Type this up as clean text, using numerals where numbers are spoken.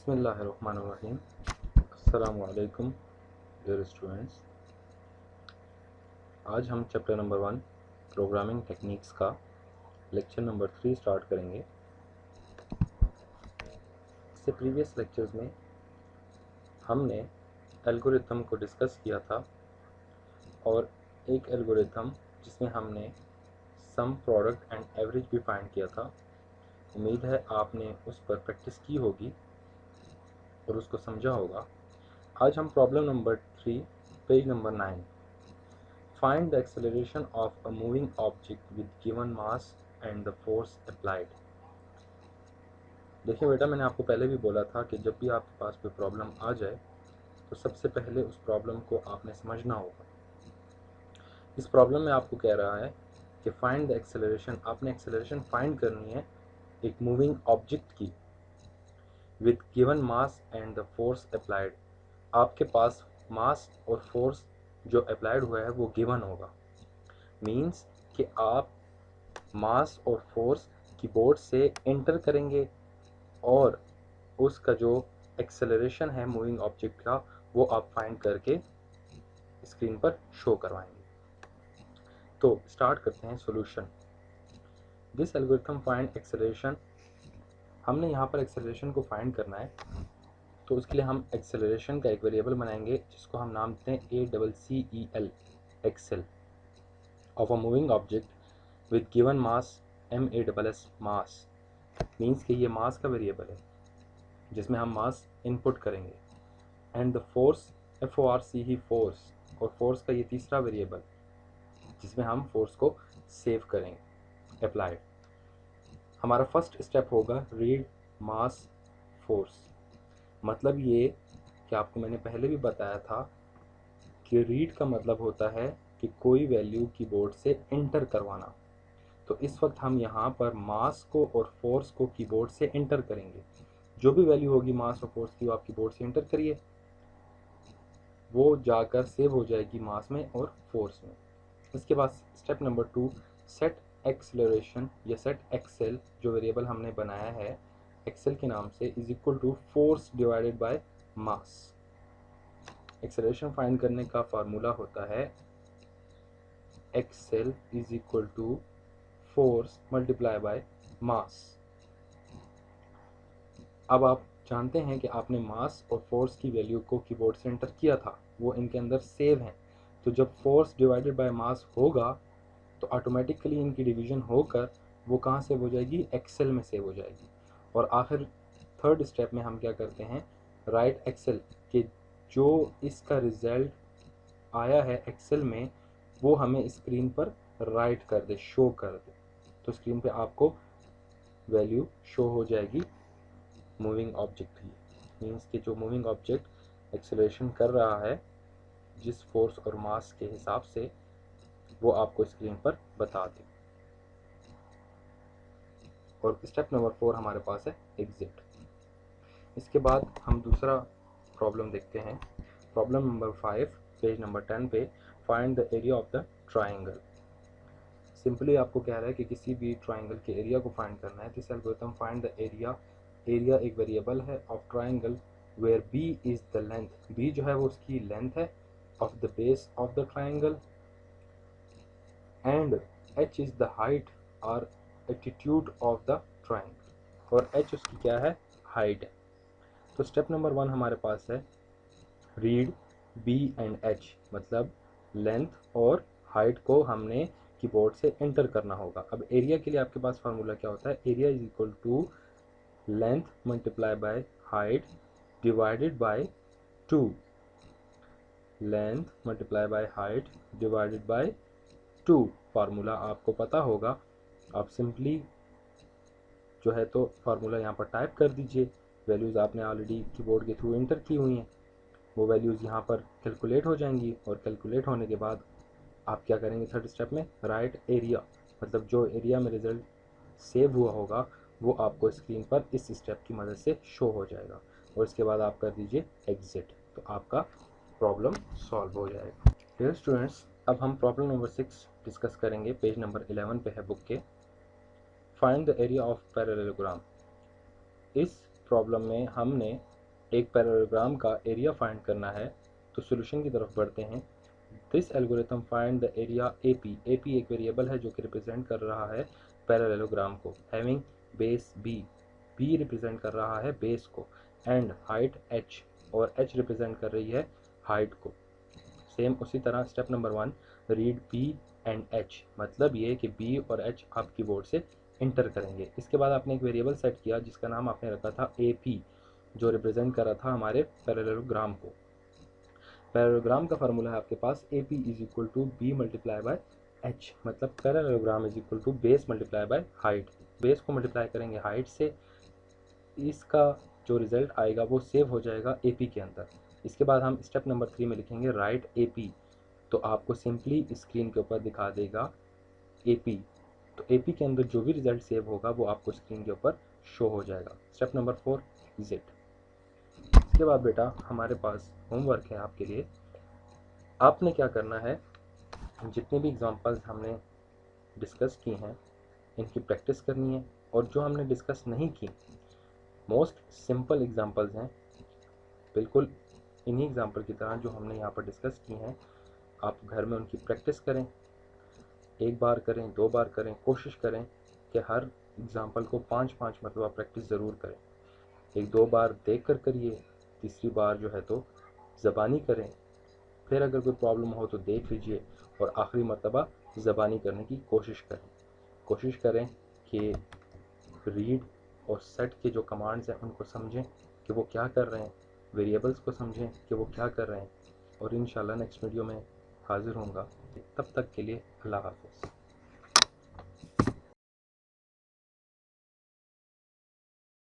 बिस्मिल्लाहिर्रहमानिर्रहीम। अस्सलामु अलैकुम डियर स्टूडेंट्स। आज हम चैप्टर नंबर 1 प्रोग्रामिंग टेक्निक्स का लेक्चर नंबर 3 स्टार्ट करेंगे। इससे प्रीवियस लेक्चर्स में हमने एल्गोरिथम को डिस्कस किया था और एक एल्गोरिथम जिसमें हमने सम, प्रोडक्ट एंड एवरेज भी फाइंड किया था। उम्मीद है आपने उस पर प्रैक्टिस की होगी और उसको समझा होगा। आज हम problem number 3 page number 9 find the acceleration of a moving object with given mass and the force applied. देखिए बेटा, मैंने आपको पहले भी बोला था कि जब भी आपके पास कोई प्रॉब्लम आ जाए तो सबसे पहले उस प्रॉब्लम को आपने समझना होगा। इस प्रॉब्लम में आपको कह रहा है कि फाइंड द एक्सेलरेशन, आपने एक्सेलरेशन फाइंड करनी है एक मूविंग ऑब्जेक्ट की with given mass and the force applied. आपके पास मास और फोर्स जो अप्लाइड हुआ है वो गिवन होगा। मीन्स कि आप मास और फोर्स कीबोर्ड से एंटर करेंगे और उसका जो एक्सेलरेशन है मूविंग ऑब्जेक्ट का वो आप फाइंड करके स्क्रीन पर शो करवाएंगे। तो स्टार्ट करते हैं solution. This algorithm find acceleration. हमने यहाँ पर एक्सेलरेशन को फाइंड करना है, तो उसके लिए हम एक्सेलरेशन का एक वेरिएबल बनाएंगे जिसको हम नाम देते हैं ACCEL, accel of a moving object with given mass MASS, mass. Means कि ये मास का वेरिएबल है जिसमें हम मास इनपुट करेंगे। And the force FORCE, force, और फोर्स का ये तीसरा वेरिएबल जिसमें हम फोर्स को सेव करेंगे, अप्लाइड। हमारा फर्स्ट स्टेप होगा रीड मास फोर्स। मतलब ये कि आपको मैंने पहले भी बताया था कि रीड का मतलब होता है कि कोई वैल्यू कीबोर्ड से एंटर करवाना। तो इस वक्त हम यहाँ पर मास को और फोर्स को कीबोर्ड से एंटर करेंगे। जो भी वैल्यू होगी मास और फोर्स की वो आप कीबोर्ड से एंटर करिए, वो जाकर सेव हो जाएगी मास में और फोर्स में। इसके बाद स्टेप नंबर 2 सेट एक्सेलरेशन या सेट एक्सेल, जो वेरिएबल हमने बनाया है एक्सेल के नाम से, is equal to force divided by mass. Acceleration find करने का फार्मूला होता है accel is equal to force multiply by mass. अब आप जानते हैं कि आपने मास और फोर्स की वैल्यू को कीबोर्ड से एंटर किया था, वो इनके अंदर सेव हैं। तो जब फोर्स डिवाइडेड बाय मास होगा तो ऑटोमेटिकली इनकी डिवीजन होकर वो कहाँ सेव हो जाएगी, एक्सेल में सेव हो जाएगी। और आखिर थर्ड स्टेप में हम क्या करते हैं, राइट एक्सेल, कि जो इसका रिजल्ट आया है एक्सेल में वो हमें स्क्रीन पर राइट कर दे, शो कर दे। तो स्क्रीन पे आपको वैल्यू शो हो जाएगी मूविंग ऑब्जेक्ट की। मीन्स कि जो मूविंग ऑब्जेक्ट एक्सेलरेशन कर रहा है जिस फोर्स और मास के हिसाब से, वो आपको स्क्रीन पर बता दे। और स्टेप नंबर 4 हमारे पास है एग्जिट। इसके बाद हम दूसरा प्रॉब्लम देखते हैं। प्रॉब्लम नंबर 5 पेज नंबर 10 पे find the area of the triangle. Simply आपको कह रहा है कि किसी भी ट्राइंगल के एरिया को फाइंड करना है। This algorithm find the area. Area एक वेरिएबल है of triangle where B is the length, B जो है वो उसकी लेंथ है, of the base of the triangle, and H is the height और एटीट्यूड ऑफ द ट्राइंगल, और H उसकी क्या है, हाइट है। तो स्टेप नंबर 1 हमारे पास है रीड B एंड H, मतलब लेंथ और हाइट को हमने कीबोर्ड से एंटर करना होगा। अब एरिया के लिए आपके पास फार्मूला क्या होता है, area is equal to length multiply by height divided by 2। Length multiply by height divided by 2 formula आपको पता होगा। आप सिंपली जो है तो फार्मूला यहाँ पर टाइप कर दीजिए। वैल्यूज़ आपने ऑलरेडी कीबोर्ड के थ्रू एंटर की हुई हैं, वो वैल्यूज़ यहाँ पर कैलकुलेट हो जाएंगी। और कैलकुलेट होने के बाद आप क्या करेंगे, थर्ड स्टेप में राइट एरिया, मतलब जो एरिया में रिजल्ट सेव हुआ होगा वो आपको स्क्रीन पर इस स्टेप की मदद से शो हो जाएगा। और इसके बाद आप कर दीजिए एग्जिट, तो आपका प्रॉब्लम सॉल्व हो जाएगा। डियर स्टूडेंट्स, अब हम प्रॉब्लम नंबर 6 डिस्कस करेंगे। पेज नंबर 11 पे है बुक के। Find the area of parallelogram. इस प्रॉब्लम में हमने एक पैरेललोग्राम का एरिया फाइंड करना है तो सॉल्यूशन की तरफ बढ़ते हैं। This algorithm find the area AP। AP एक वेरिएबल है जो कि रिप्रेजेंट कर रहा है पैरेललोग्राम को, having base B। B represent कर रहा है बेस को, एंड हाइट H, और H रिप्रेजेंट कर रही है हाइट को। सेम उसी तरह step number 1, read B and H, मतलब ये कि B और H आप कीबोर्ड से इंटर करेंगे। इसके बाद आपने एक वेरिएबल सेट किया जिसका नाम आपने रखा था AP, जो रिप्रेजेंट कर रहा था हमारे पैरेललोग्राम को। पैरेललोग्राम का फार्मूला है आपके पास AP is equal to B multiply by H, मतलब parallelogram is equal to base multiply by height. Base को मल्टीप्लाई करेंगे हाइट से, इसका जो रिजल्ट आएगा वो सेव हो जाएगा AP के अंदर। इसके बाद हम स्टेप नंबर 3 में लिखेंगे राइट AP, तो आपको सिंपली स्क्रीन के ऊपर दिखा देगा AP। तो AP के अंदर जो भी रिजल्ट सेव होगा वो आपको स्क्रीन के ऊपर शो हो जाएगा। Step number 4 is it. इसके बाद बेटा हमारे पास होमवर्क है आपके लिए। आपने क्या करना है, जितने भी एग्जांपल्स हमने डिस्कस की हैं इनकी प्रैक्टिस करनी है, और जो हमने डिस्कस नहीं की मोस्ट सिंपल एग्जांपल्स हैं, बिल्कुल इन्हीं एग्जांपल की तरह जो हमने यहाँ पर डिस्कस की हैं, आप घर में उनकी प्रैक्टिस करें। एक बार करें, 2 बार करें, कोशिश करें कि हर एग्जांपल को 5-5 मरतबा प्रैक्टिस ज़रूर करें। 1-2 बार देख कर करिए, तीसरी बार जो है तो ज़बानी करें, फिर अगर कोई प्रॉब्लम हो तो देख लीजिए, और आखिरी मरतबा ज़बानी करने की कोशिश करें। कोशिश करें कि रीड और सेट के जो कमांड्स हैं उनको समझें कि वो क्या कर रहे हैं, वेरिएबल्स को समझें कि वो क्या कर रहे हैं, और इंशाल्लाह नेक्स्ट वीडियो में हाज़िर होऊंगा। तब तक के लिए अल्लाह हाफ़िज़।